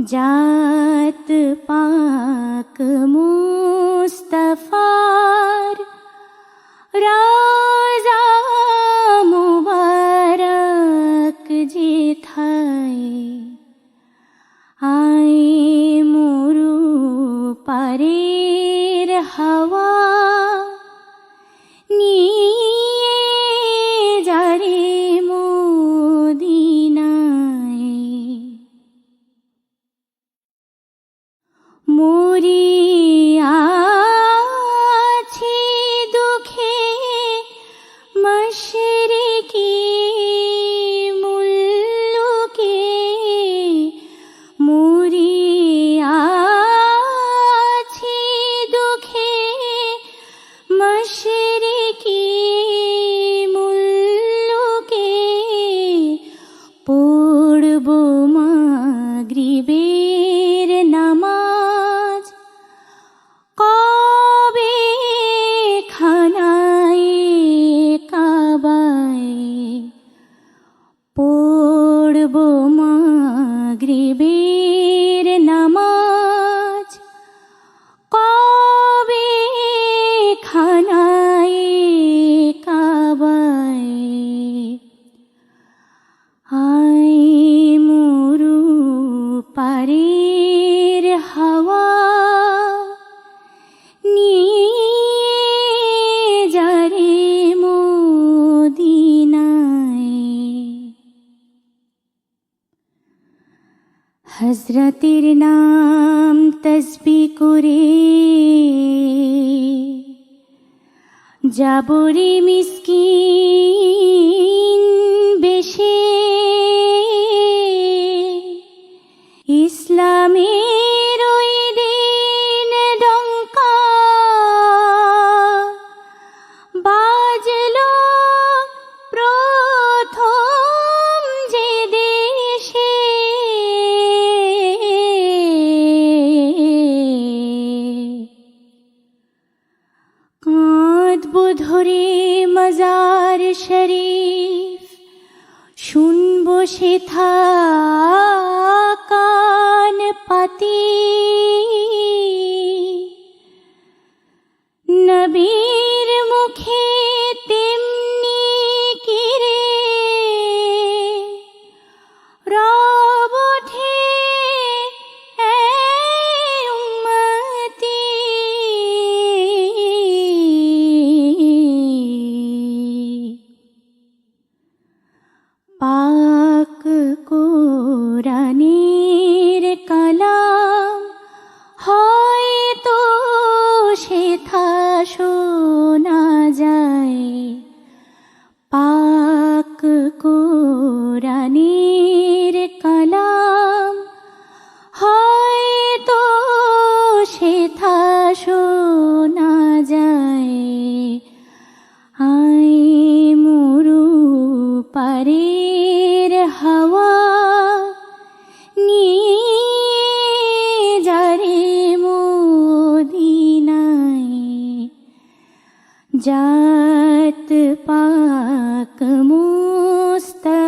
जात पाक मुस्तफार राजा मुबारक जेथाय आए मोरु पारेर हावा মাগরিবের নামাজ কবে খানায় কাবায় আয় মোরু পারের হাওয়া হযরতের নাম তসবিহ করে যাবরে মিসকিন বেশে ইসলামের ওই দিন ডঙ্কা বাজলো প্রথম যে দেশে কাঁদবো ধরে মাজার শরীফ শুনবো সেথা কান পাতি নবীর মুখে তেমনি কিরে রব ওঠে উম্মতি পাক কোরআনের কালাম হয়তো সেথা শোনা যায় পাক কোরআনের কালাম হয়তো সেথা শোনা যায় আয় মোরু পারের হাওয়া যারে মদিনায় জাত পাক মুস্তাফা